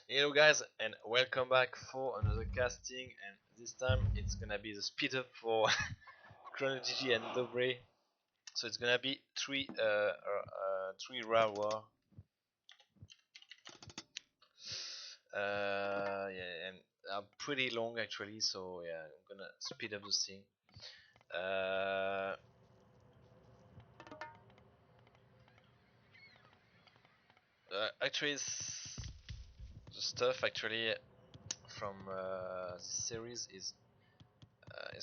Hello guys and welcome back for another casting, and this time it's gonna be the speed up for ChronoJJ and Dobr. So it's gonna be three rare war. Yeah, and pretty long actually, so yeah, I'm gonna speed up this thing. Uh, Actually the stuff actually from this series is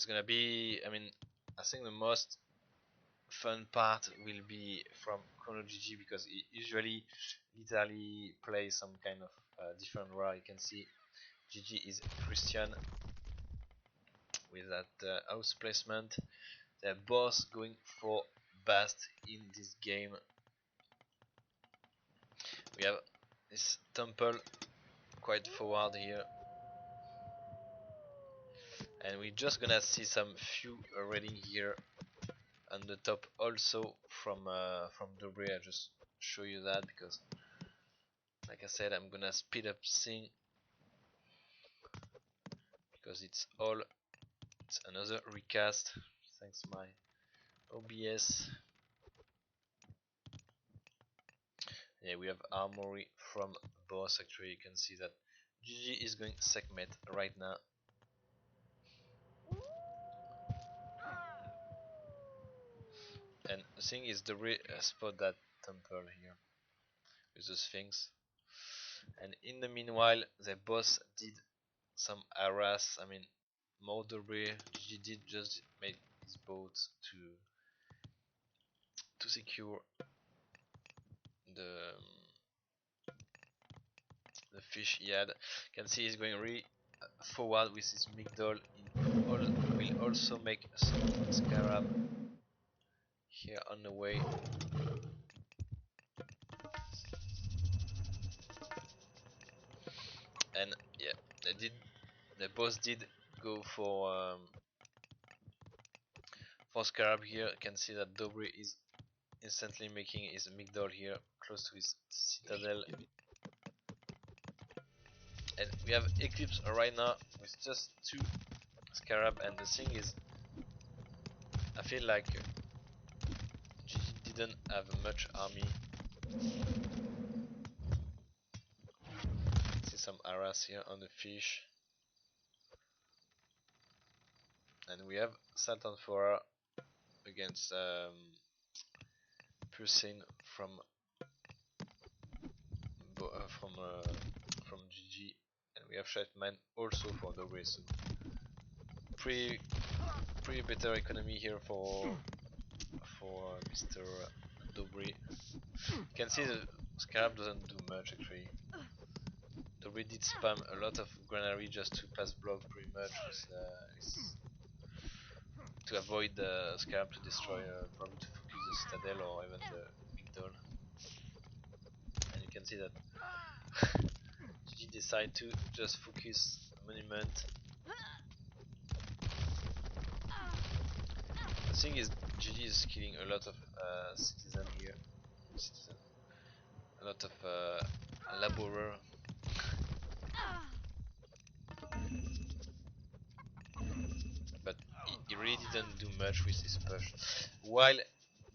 gonna be, I think the most fun part will be from ChronoJJ, because it usually literally plays some kind of different role. You can see GG is Christian with that house placement. They're both going for best in this game. We have this temple quite forward here, and we're just gonna see some few raiding here on the top also from Dobr. I just show you that because, like I said, I'm gonna speed up thing because it's another recast. Thanks my OBS. Yeah, we have armory from boss. Actually, you can see that GG is going segment right now. And the thing is, the spot that temple here with the Sphinx. And in the meanwhile, the boss did some harass. More Dobr. GG did just make his boat to secure the the fish he had. You can see he's going really forward with his migdol. He will also make some scarab here on the way. And yeah, they both did go for scarab here. You can see that Dobr is instantly making his migdol here close to his citadel. And we have Eclipse right now with just 2 scarab, and the thing is, I feel like GG didn't have much army. See some harass here on the fish. And we have Satan 4 against Pursin from GG, and we have Shatman also for Dobr. So pretty better economy here for Mr. Dobr. You can see the Scarab doesn't do much actually. Dobr did spam a lot of granary just to pass block pretty much to avoid the Scarab to destroy, probably to focus the citadel or even the migdol. And you can see that GG decide to just focus monument. The thing is, GG is killing a lot of citizen here, a lot of laborer. But he really didn't do much with his push. While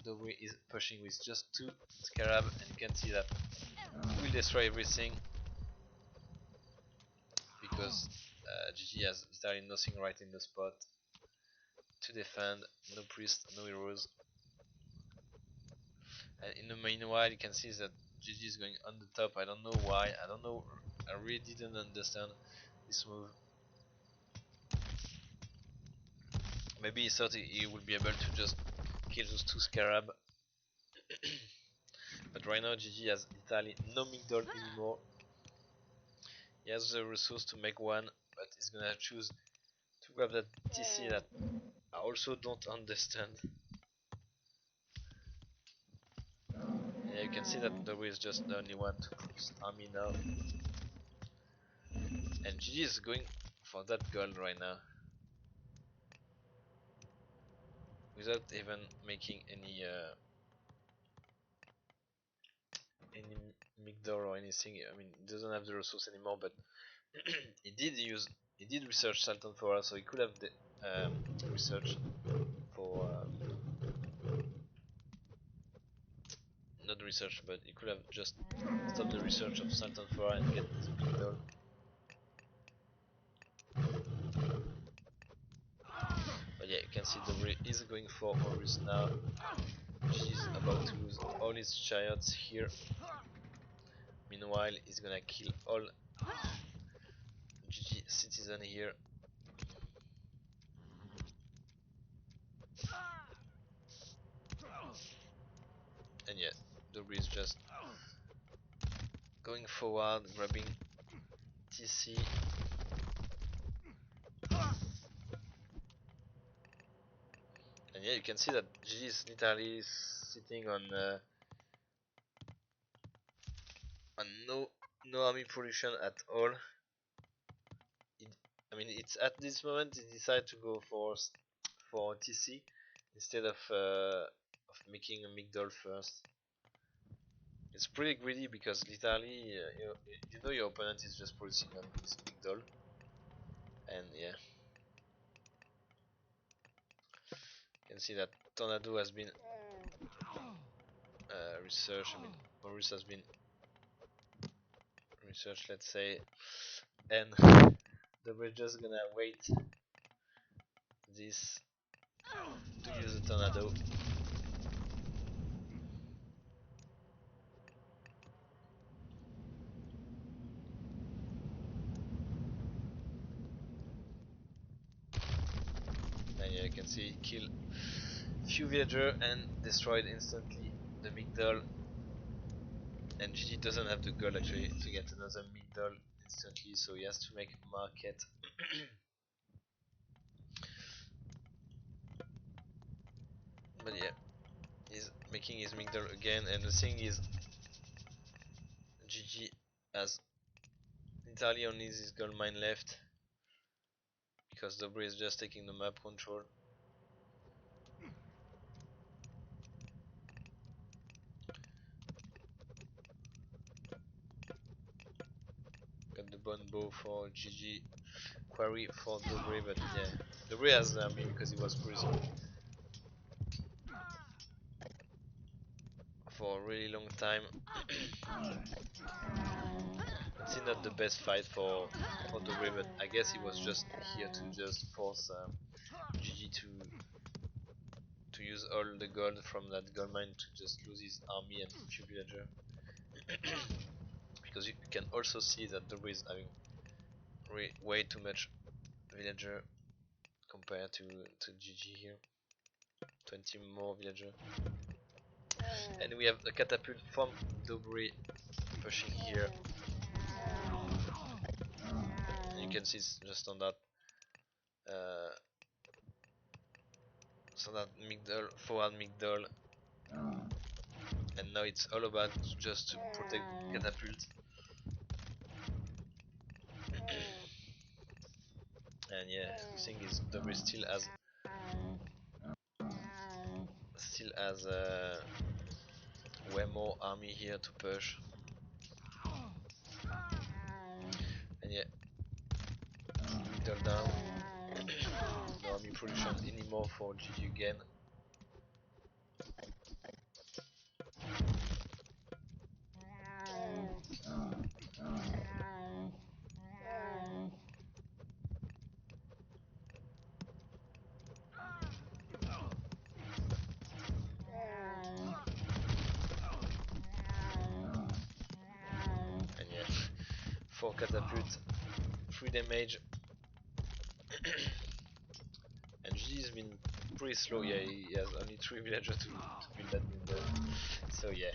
Dobr is pushing with just 2 scarab, and you can see that he will destroy everything because GG has literally nothing right in the spot to defend. No priest, no heroes. And in the meanwhile, you can see that GG is going on the top. I don't know why. I really didn't understand this move. Maybe he thought he would be able to just kill those 2 scarab. But right now GG has literally no migdol anymore. He has the resource to make one, but he's gonna choose to grab that TC that I also don't understand. Yeah, you can see that Dobr is just the only one to produce army now. And GG is going for that gold right now, without even making any Migdol or anything. I mean, he doesn't have the resource anymore, but he did research Salton Flora, so he could have researched for not research, but he could have just stopped the research of Salton Flora and get the Migdol. But yeah, you can see Dobr is going for Horus now. She's about to lose all his chariots here. Meanwhile, he's gonna kill all GG citizen here. And yeah, Dobr is just going forward, grabbing TC. And yeah, you can see that GG is literally sitting on no army production at all. I mean, it's at this moment he decided to go for TC instead of making a Migdol first. It's pretty greedy because literally you know your opponent is just producing on his Migdol, and yeah, you can see that Tornado has been researched. I mean, Maurice has been researched, let's say, and we're just gonna wait this to use the Tornado. And yeah, you can see it kill few villager and destroyed instantly the Migdol. And GG doesn't have the gold actually to get another Migdol instantly, so he has to make market. But yeah, he's making his Migdol again, and the thing is, GG has entirely only this gold mine left because Dobr is just taking the map control. Got the bone bow for GG, quarry for Dobr, but yeah, Dobr has the army because he was cruising for a really long time. It's not the best fight for Dobr, but I guess he was just here to just force GG to use all the gold from that gold mine to just lose his army and few villager. Because you can also see that Dobr is having way too much villager compared to GG here. 20 more villager. And we have a catapult from Dobr pushing here. And you can see it's just on that Migdol, forward Migdol. And now it's all about just to protect catapult. And yeah, the thing is Dobr still has way more army here to push. And yeah, Migdol down. No army production anymore for GG again. And yeah, 4 catapult, 3 damage. And GG has been pretty slow. Yeah, he has only 3 villagers to build that Migdol. So yeah,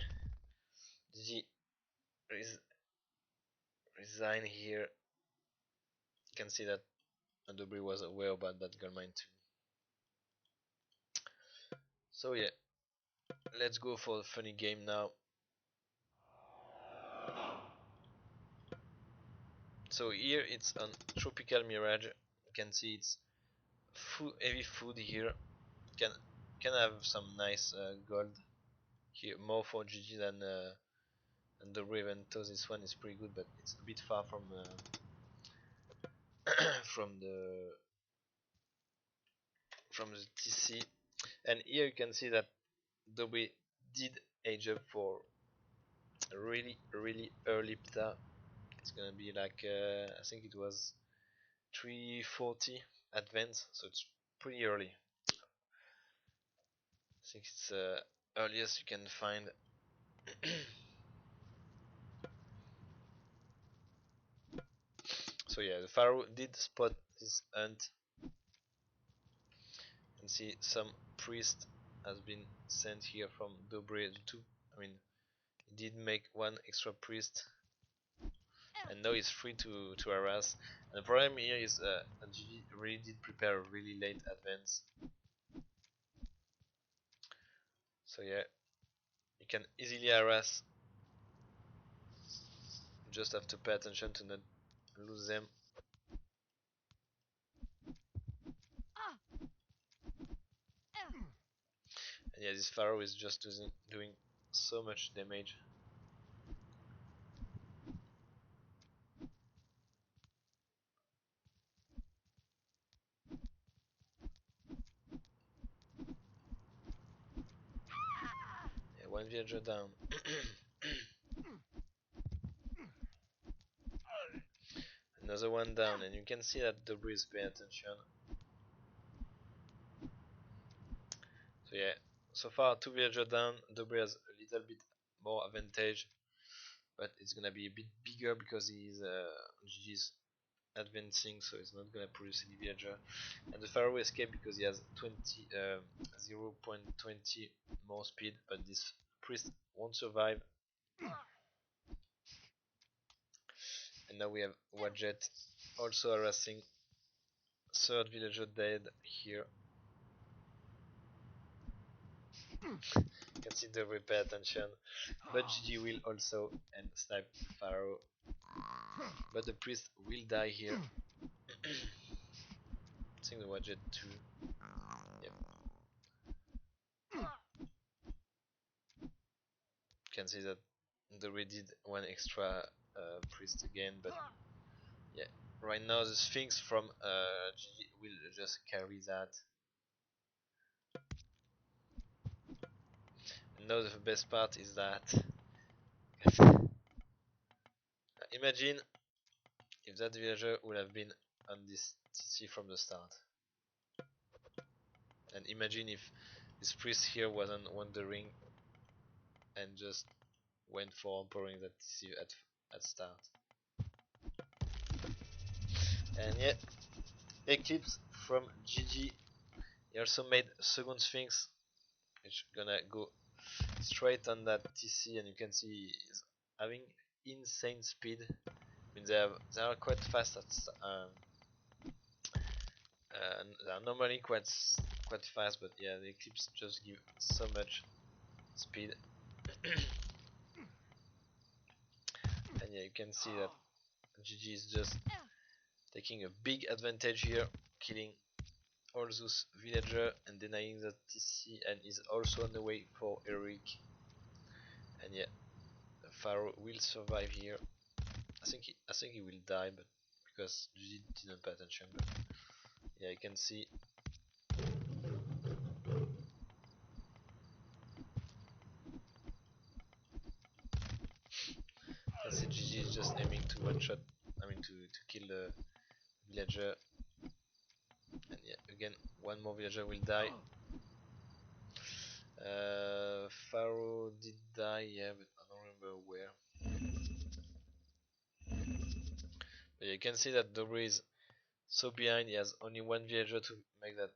GG resign here. You can see that Dobr was aware about that gold mine too. So yeah, let's go for a funny game now. So here it's on Tropical Mirage. You can see it's heavy food here. Can have some nice gold here, more for GG than And the even though this one is pretty good, but it's a bit far from from the TC. And here you can see that Dobr did age up for a really early beta. It's gonna be like I think it was 340 advanced, so it's pretty early. I think it's earliest you can find. So yeah, the Pharaoh did spot his hunt. You can see some priest has been sent here from Dobr too. I mean, he did make one extra priest, and now he's free to harass. And the problem here is GG really did prepare a really late advance. So yeah, you can easily harass. You just have to pay attention to not lose them. And yeah, this Pharaoh is just doing so much damage. Yeah, one villager down. Another one down, and you can see that Dobr is paying attention. So yeah, so far 2 villager down. Dobr has a little bit more advantage, but it's gonna be a bit bigger because he's GG's advancing, so he's not gonna produce any villager. And the Pharaoh escaped because he has 0.20 more speed, but this priest won't survive. And now we have Wadjet also harassing. Third villager dead here. You can see the pay attention, but GG will also and snipe the Pharaoh. But the priest will die here. I think the Wadjet too. Yep. You can see that the did one extra priest again, but yeah. Right now the Sphinx from GG will just carry that. And now the best part is that imagine if that villager would have been on this TC from the start. And imagine if this priest here wasn't wandering and just went for empowering that TC at start. And yeah, Eclipse from GG. He also made a second Sphinx, which gonna go straight on that TC, and you can see he's having insane speed. I mean they are quite fast at they are normally quite fast, but yeah, the Eclipse just give so much speed. And yeah, you can see that GG is just taking a big advantage here, killing all those villager and denying the TC, and is also on the way for Eric. And yeah, the Pharaoh will survive here. I think he will die, but because GG didn't pay attention. But yeah, you can see. GG is just aiming to one shot. I mean to kill the villager. And yeah, again, one more villager will die. Pharaoh did die, yeah, but I don't remember where. But you can see that Dobr is so behind. He has only one villager to make that,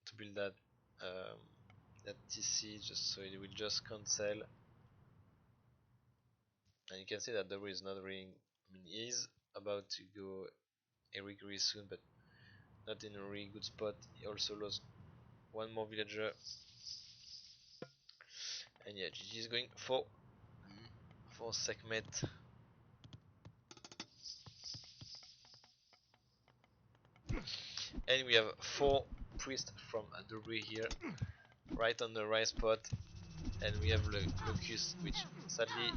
to build that that TC, just so he will just cancel. And you can see that Dobr is not really. I mean, he is about to go Eric really soon, but not in a really good spot. He also lost one more villager. And yeah, GG is going for Sekhmet. And we have 4 priests from Dobr here, right on the right spot. And we have Locust, which sadly,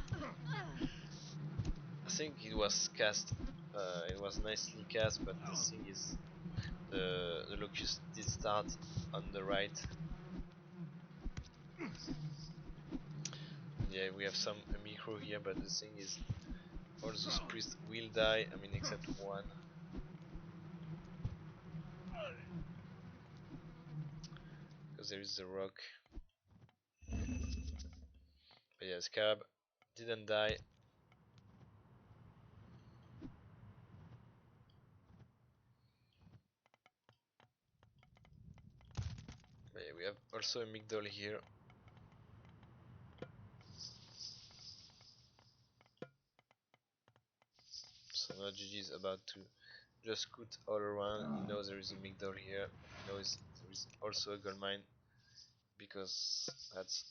I think it was cast. It was nicely cast, but the thing is, the locust did start on the right. Yeah, we have some micro here, but the thing is, all those priests will die. I mean, except one. Because there is the rock. But yeah, Scarab didn't die. But yeah, we have also a Migdol here. So now GG is about to just scoot all around. He knows there is a Migdol here. He knows there is also a gold mine, because that's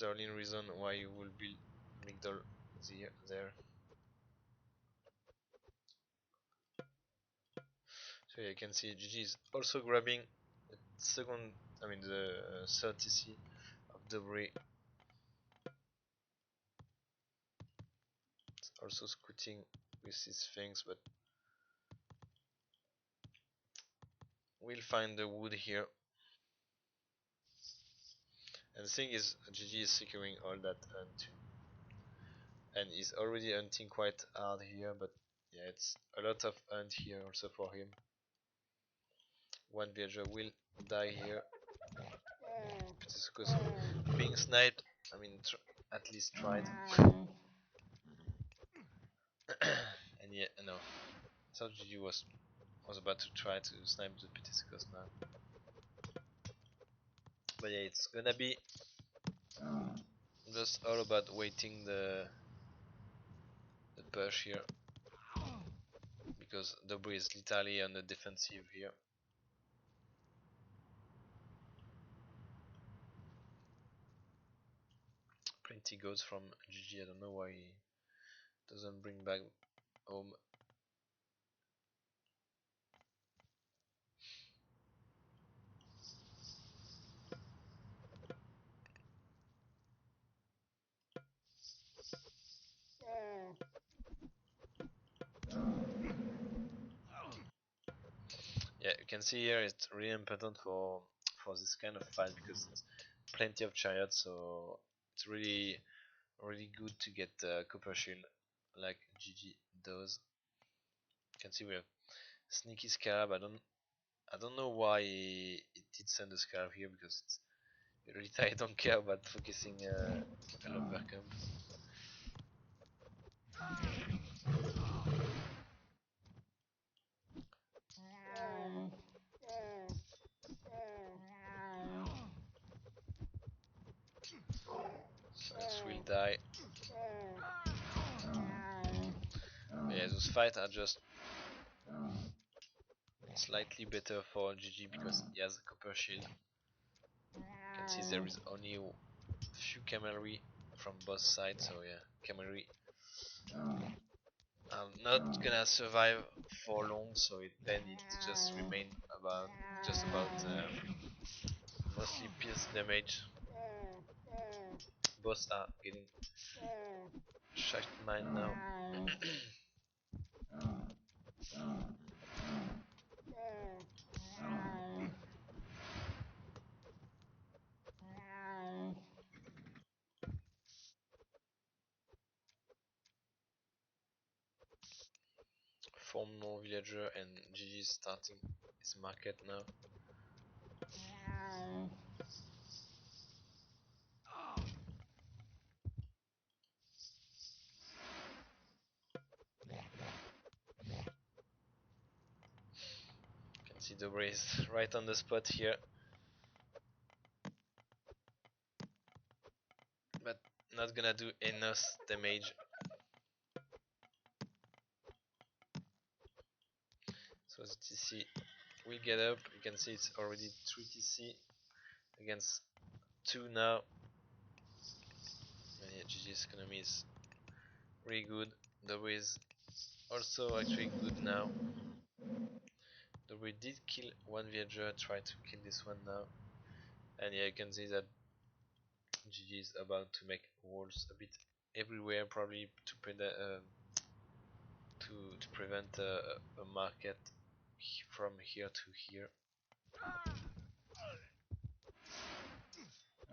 the only reason why you will build Migdol there. So yeah, you can see GG is also grabbing the second, I mean the third TC of Dobr. Also scooting with his things, but we'll find the wood here. And the thing is, GG is securing all that hunt too, and he's already hunting quite hard here. But yeah, it's a lot of hunt here also for him. One villager will die here because being sniped. I mean, at least tried. And yeah, no. I thought GG was about to try to snipe the Pitiscus now. But yeah, it's gonna be just all about waiting the push here, because Dobr is literally on the defensive here. Plenty goes from GG. I don't know why he doesn't bring back home. Yeah, you can see here it's really important for this kind of fight, because it's plenty of chariots, so it's really good to get copper shield like GG does. You can see we have sneaky scarab. I don't know why it did send the scarab here, because it's really I don't care about focusing a lumber camp. So this will die. But yeah, those fights are just slightly better for GG because he has a copper shield. You can see there is only a few cavalry from both sides, so yeah, cavalry are not gonna survive for long, so then it just remain about mostly pierce damage. Both are getting shot mine now. Four more villager and GG is starting his market now. You can see Dobr is right on the spot here, but not gonna do enough damage. So the TC will get up. You can see it's already 3 TC against 2 now. And yeah, GG's economy is really good. Dobr is also actually good now. Dobr did kill one villager, try to kill this one now. And yeah, you can see that GG is about to make walls a bit everywhere, probably to prevent a market from here to here.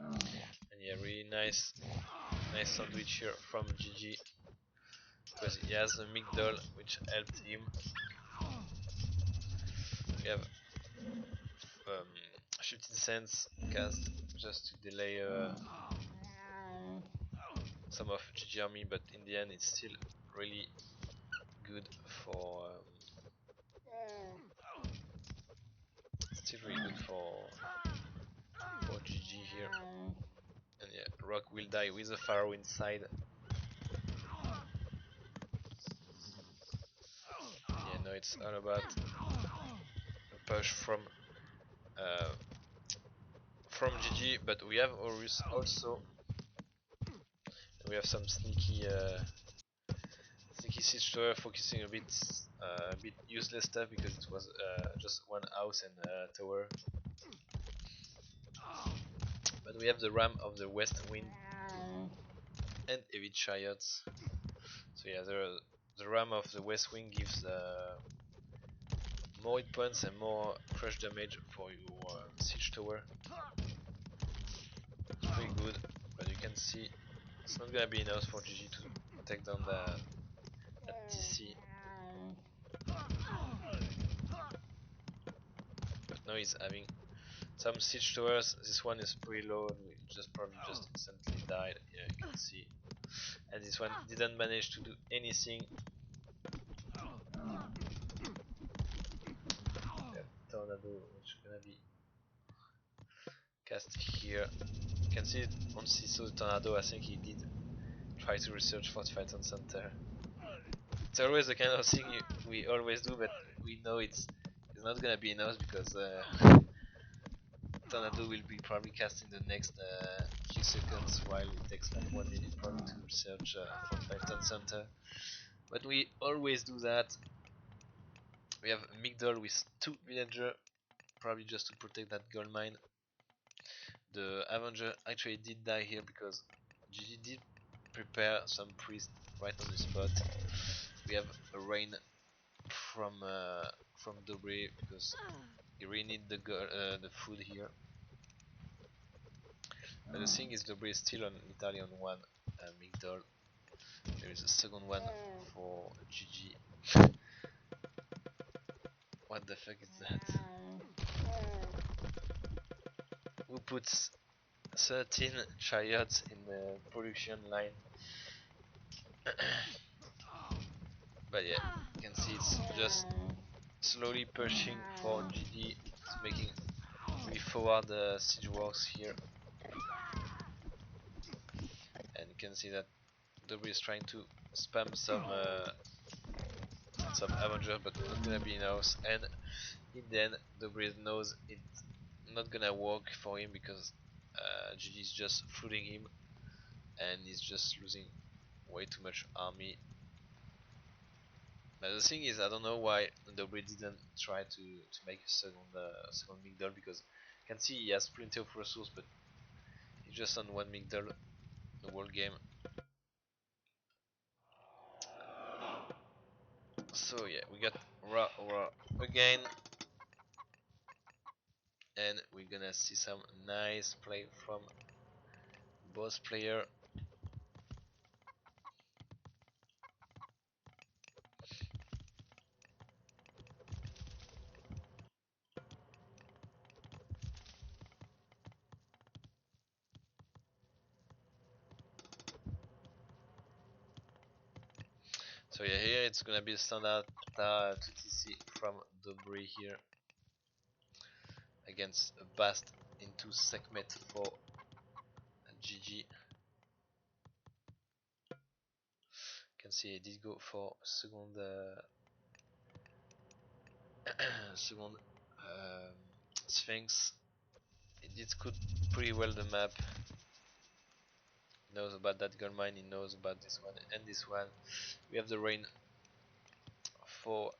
And yeah, really nice sandwich here from GG, because he has a migdol which helped him. We have 15 cents cast just to delay some of GG army, but in the end it's still really good for GG here. And yeah, Rock will die with a Pharaoh inside. And yeah, now it's all about a push from GG, but we have Horus also. We have some sneaky siege tower, focusing a bit useless stuff because it was just one house and tower. But we have the ram of the west wind and heavy chariots. So yeah, the ram of the west wing gives more hit points and more crush damage for your siege tower. It's pretty good, but you can see it's not gonna be enough for GG to take down that TC. But now he's having some siege towers. This one is pretty low, we probably just instantly died. Yeah, you can see. And this one didn't manage to do anything. Yeah, tornado, which is gonna be cast here. You can see it on CISO tornado. I think he did try to research Fortified Town Center. It's always the kind of thing we always do, but we know it's not gonna be enough because Tornado will be probably cast in the next few seconds, while it takes like 1 minute probably to research Fortified Town Center. But we always do that. We have Migdol with 2 villager, probably just to protect that gold mine. The Avenger actually did die here because GG did prepare some priest right on the spot. We have a rain from Dobr because he really need the food here. But the thing is, Dobr is still entirely on one Migdol. There is a second one for GG. What the fuck is that? Who puts 13 chariots in the production line? But yeah, you can see it's just slowly pushing for GG. It's making really forward siege works here. And you can see that Dobr is trying to spam some Avenger, but not gonna be enough. And in the end, Dobr knows it's not gonna work for him because GG is just flooding him, and he's just losing way too much army. But the thing is, I don't know why Dobr didn't try to make a second Migdol, because you can see he has plenty of resources, but he's just on one Migdol the whole game. So yeah, we got Ra again, and we're gonna see some nice play from both player. So yeah, here it's gonna be standard 2TC from Dobr here against a Bast into Sekhmet for GG. You can see he did go for second second Sphinx. He did scout pretty well the map. He knows about that gold mine, he knows about this one and this one. We have the rain for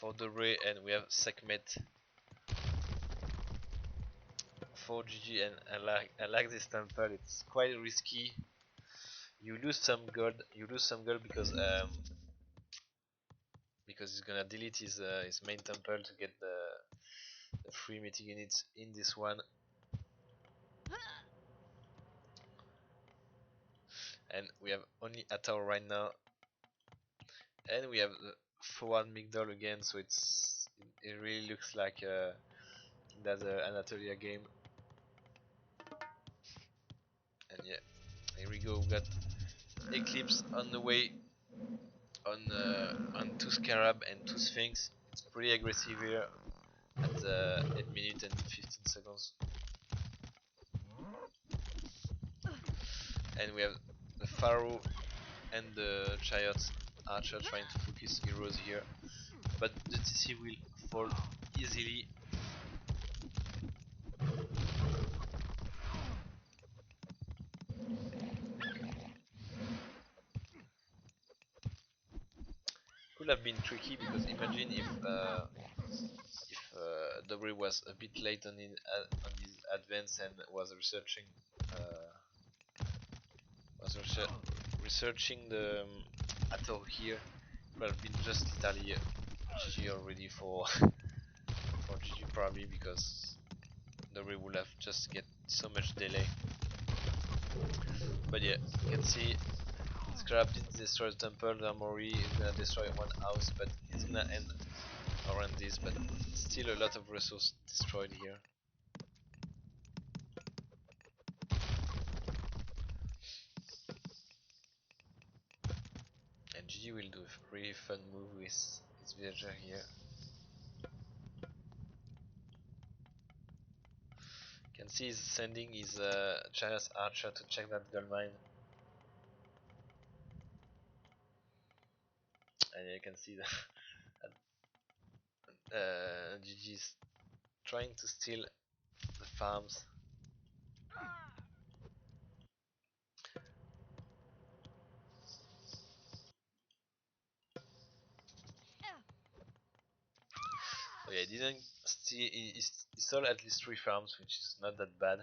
Dobr, and we have Sekhmet for GG, and I like this temple. It's quite risky. You lose some gold. Because he's gonna delete his main temple to get the free meeting units in this one. And we have only Atar right now, and we have the forward Migdol again, so it really looks like that's Anatolia game. And yeah, here we go. We got Eclipse on the way on 2 Scarab and 2 Sphinx. It's pretty aggressive here at 8 minutes and 15 seconds. And we have the Pharaoh and the Chariot Archer trying to focus heroes here, but the TC will fall easily. Could have been tricky, because imagine if Dobr was a bit late on his advance and was researching the Ator here. It would have been just literally GG already for for GG, probably, because Dobr would have just get so much delay. But yeah, you can see Scarab didn't destroy the temple. The Armory is gonna destroy one house, but it's gonna end around this. But still a lot of resources destroyed here. And GG will do a really fun move with his villager here. You can see he's sending his China's archer to check that gold mine. And you can see that GG is trying to steal the farms. So yeah, he didn't steal, he stole at least 3 farms, which is not that bad.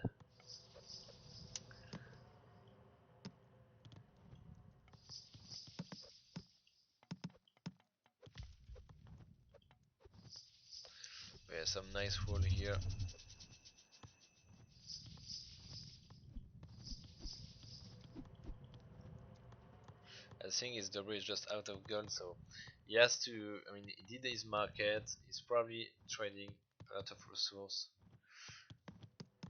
Yeah, some nice wall here. The thing is, Dobr is just out of gold, so he has to. I mean, he did his market. He's probably trading a lot of resource.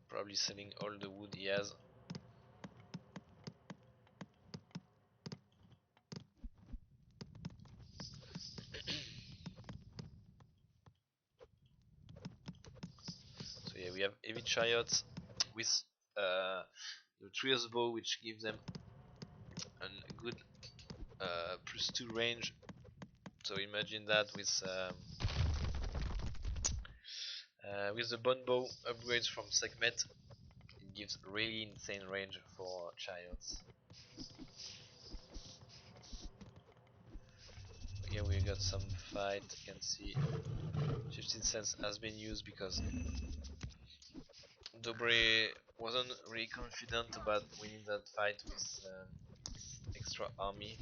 Probably selling all the wood he has. So yeah, we have heavy chariots with the Trios bow, which gives them a good +2 range. So imagine that with the bone bow upgrades from Segmet, it gives really insane range for chariots. Here we got some fight. You can see 15 cents has been used because Dobr wasn't really confident about winning that fight with extra army.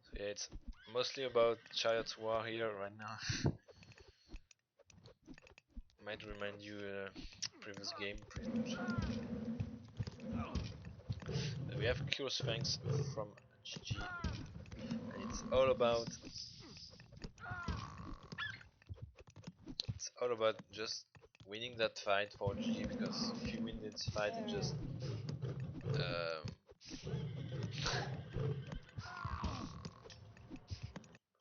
So yeah, it's mostly about Chariot's War here right now. Might remind you previous game pretty much. We have Cure Sphinx from GG, and it's all about just winning that fight for GG, because if you win this fight, it just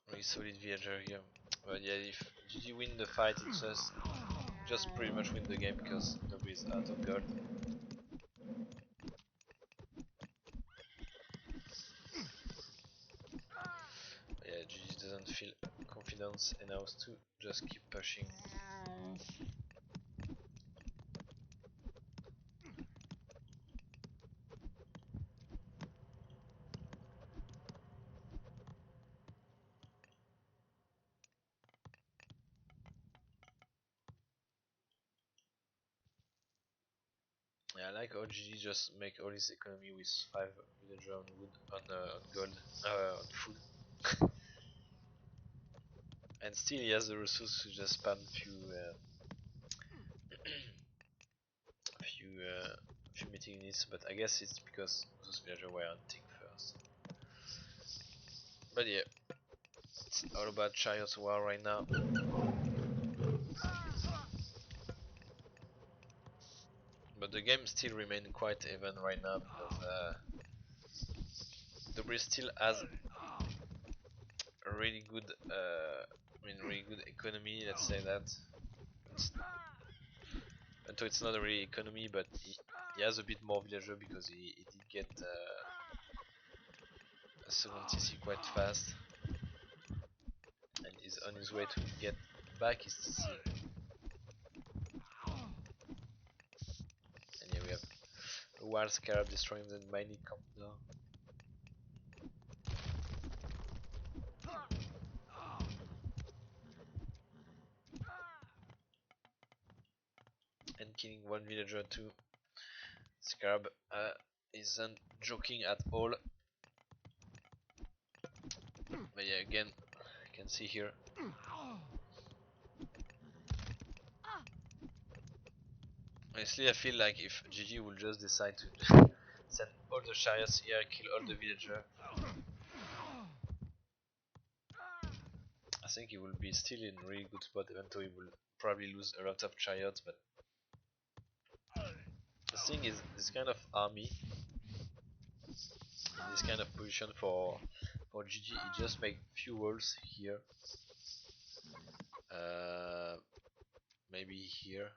really solid villager here. But yeah, if GG win the fight, it's just pretty much win the game because Dobr is out of gold. But yeah, GG doesn't feel confidence enough to just keep pushing. Yeah, I like how GG just make all his economy with 5 villager on wood, on gold, on food. And still he has the resources to just spam few meeting units, but I guess it's because those villagers were hunting first. But yeah, it's all about Chariots War right now. But the game still remains quite even right now because Dobr still has a really good, really good economy. Let's say that. Until it's not a really economy, but he has a bit more villager because he did get a second TC quite fast, and is on his way to get back his TC. And yeah, we have a wild scarab destroying the mining camp now. And killing one villager too. Scarab isn't joking at all. But yeah, again, you can see here. Honestly, I feel like if GG will just decide to send all the chariots here, kill all the villagers, I think he will be still in a really good spot, even though he will probably lose a lot of chariots. But the thing is, this kind of army, this kind of position for GG, he just make few walls here, maybe here,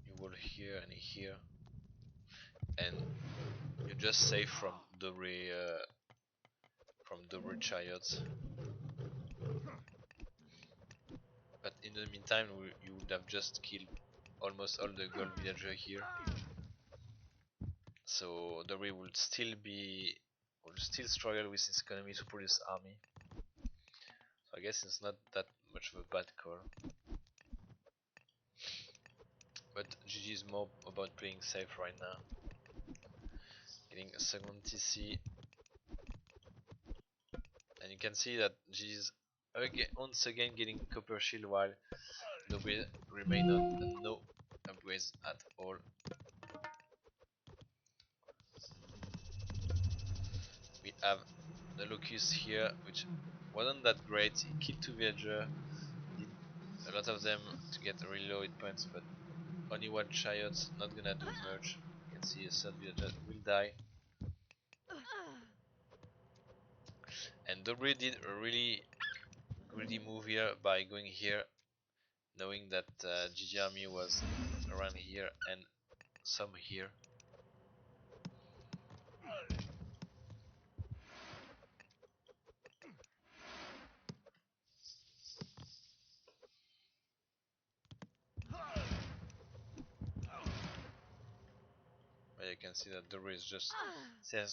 you wall here and here, and you just save from Dobr chariots. But in the meantime, you would have just killed almost all the gold villager here. So Dobr will still struggle with his economy to produce army. So I guess it's not that much of a bad call. But GG is more about playing safe right now. Getting a second TC. And you can see that GG is once again getting copper shield while Dobr remain on no upgrades at all. We have the Locust here, which wasn't that great. He killed 2 villager, did a lot of them to get really low hit points, but only 1 chariot, not gonna do much. You can see a third villager will die. And Dobr did a really greedy move here by going here, knowing that GG army was around here and some here. But you can see that Dobr is just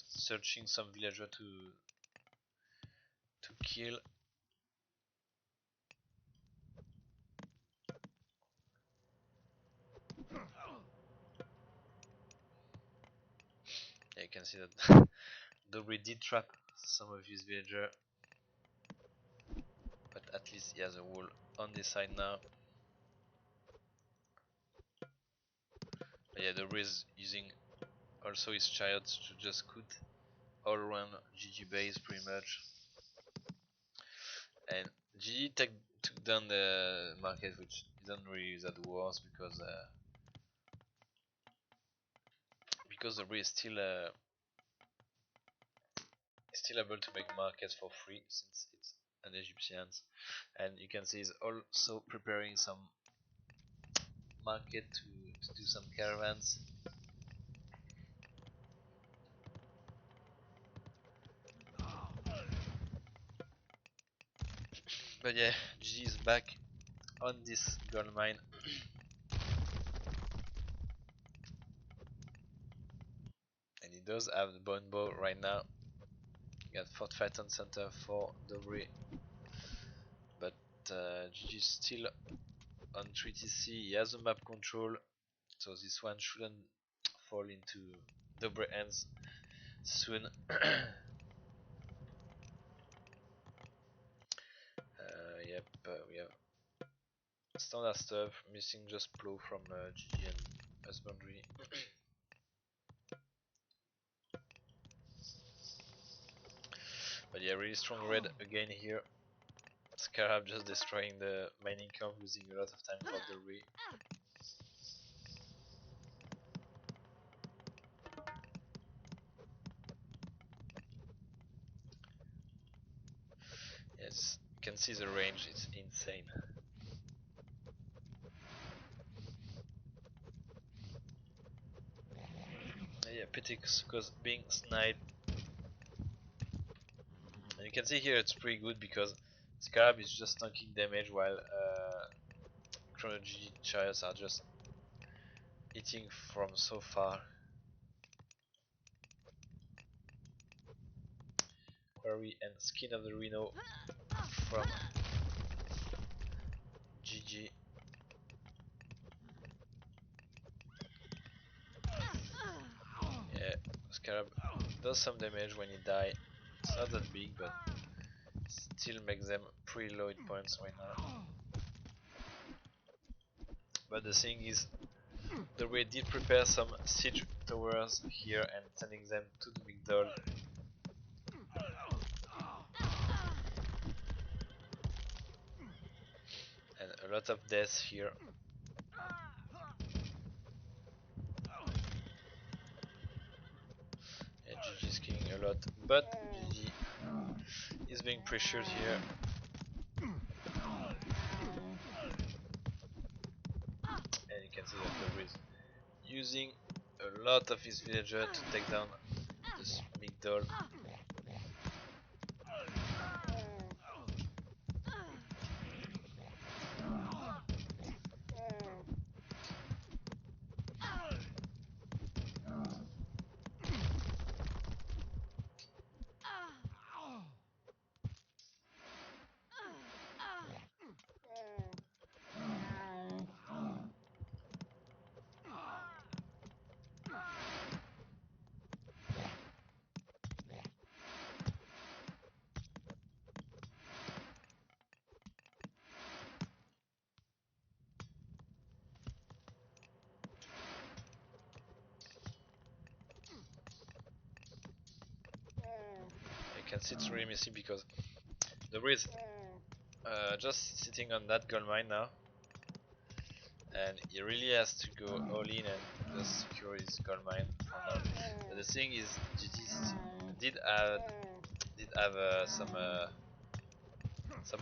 searching some villager to kill. Yeah, you can see that Dobr did trap some of his villager, but at least he has a wall on this side now. But yeah, Dobr is using also his chariots to just scoot all around GG base pretty much. And GG took down the market, which isn't really that worse because the Dobr is still able to make markets for free since it's an Egyptian, and you can see he's also preparing some market to do some caravans. But yeah, GG is back on this gold mine. And he does have the bone bow right now. Got Fort Phaeton Center for Dobr, but GG is still on 3TC. He has the map control, so this one shouldn't fall into Dobr hands soon. Yep, we have standard stuff, missing just plow from GG and husbandry. But yeah, really strong red again here. Scarab just destroying the mining camp, losing a lot of time for the re. Yes, you can see the range, it's insane. Yeah, Pitix because being sniped. And you can see here it's pretty good because Scarab is just tanking damage while ChronoJJ chariots are just hitting from so far. Quarry and Skin of the Rhino from GG. Yeah, Scarab does some damage when he die. It's not that big, but still makes them pretty low hit points right now. But the thing is, the way did prepare some siege towers here and sending them to the Migdol. And a lot of deaths here. Yeah, GG is killing a lot, but GG is being pressured here. And you can see that Dobr is using a lot of his villager to take down this Migdol. You can see it's really messy because Dobr is just sitting on that gold mine now, and he really has to go all in and just secure his gold mine for now. But the thing is, GG did have some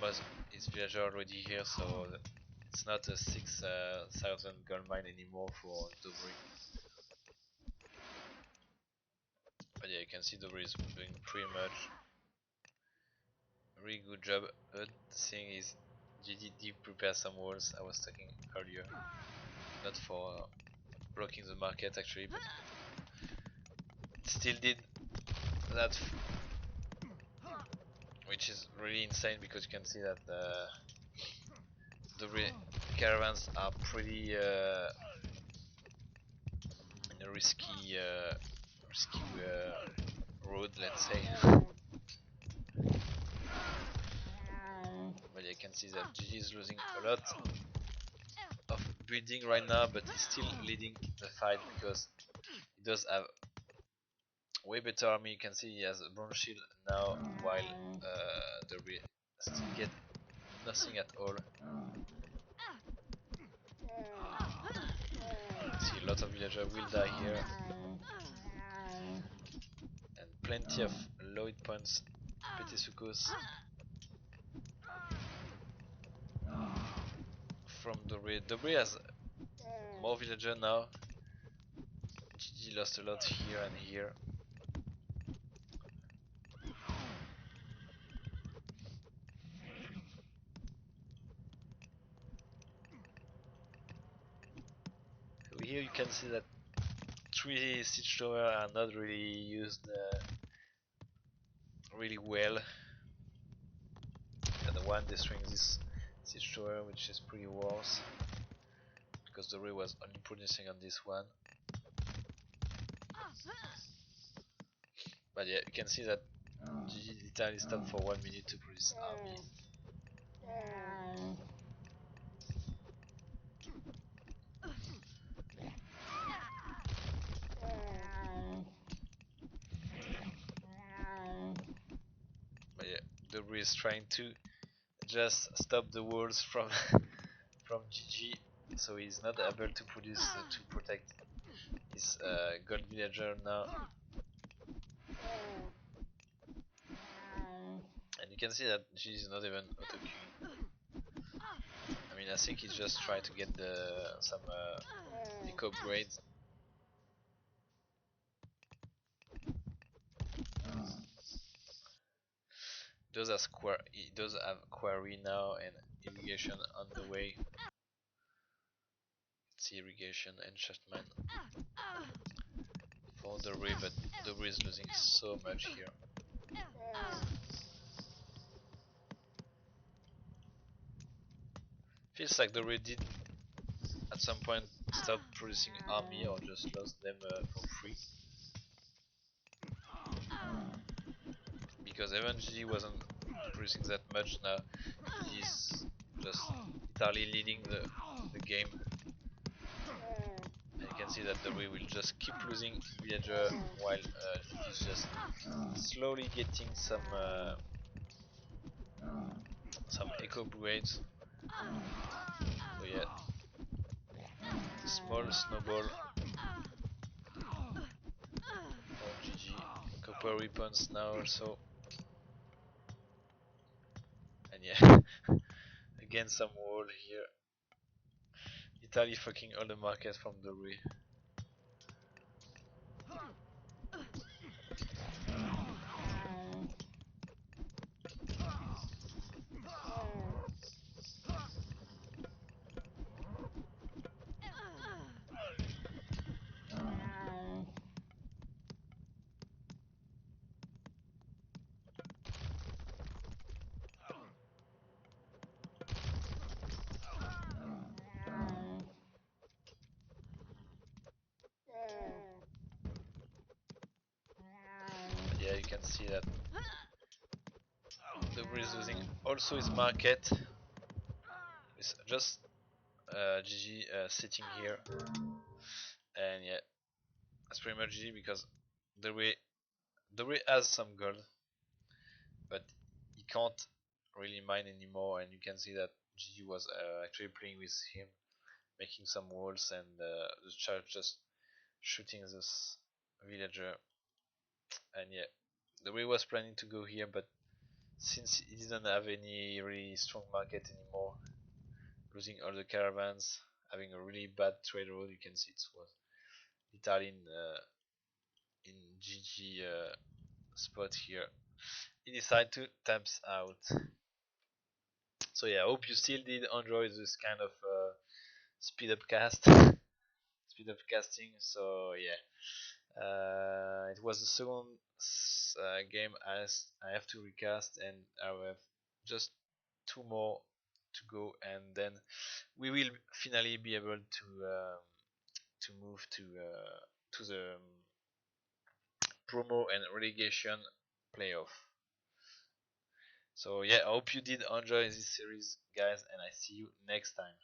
of his villager already here, so it's not a 6,000 gold mine anymore for Dobr. But yeah, you can see Dobr is doing pretty much really good job. But the thing is, GG did prepare some walls I was talking earlier, not for blocking the market actually, but it still did that, which is really insane because you can see that the caravans are pretty in a risky road, let's say. But you can see that GG is losing a lot of building right now, but he's still leading the fight because he does have way better army. You can see he has a bronze shield now, while the still get nothing at all. See, lots of villagers will die here, and plenty of low hit points. Petisucos from Dobr. Dobr has more villager now. GG lost a lot here and here. So here you can see that 3 siege towers are not really used really well. And the one destroying this siege tower, which is pretty worse, because the Dobr was only producing on this one. But yeah, you can see that GG literally stopped for 1 minute to produce army. But yeah, Dobr is trying to just stop the walls from from GG, so he's not able to produce to protect his gold villager now. And you can see that GG is not even auto queuing. I mean, I think he's just trying to get some eco upgrades. He does have quarry now and irrigation on the way. It's irrigation enchantment for Dobr, but Dobr is losing so much here. Feels like Dobr did at some point stop producing army or just lost them for free. Because even GG wasn't producing that much now. He's just entirely leading the game. And you can see that Dobr will just keep losing villager while GG is just slowly getting some eco upgrades. So yeah, small snowball for GG. Copper weapons now also. And yeah, again some wall here. Italy fucking all the markets from Dobr. Yeah, you can see that Dobr is losing also his market. It's just GG sitting here, and yeah, that's pretty much GG because Dobr has some gold, but he can't really mine anymore, and you can see that GG was actually playing with him, making some walls, and the child just shooting this villager. And yeah, Dobr was planning to go here, but since he didn't have any really strong market anymore, losing all the caravans, having a really bad trade road, you can see it was Italy in GG spot here. He decided to taps out. So yeah, I hope you still did enjoy this kind of speed up cast, speed up casting. So yeah, it was the second game as I have to recast, and I have just 2 more to go, and then we will finally be able to move to the promo and relegation playoff. So yeah, I hope you did enjoy this series, guys, and I see you next time.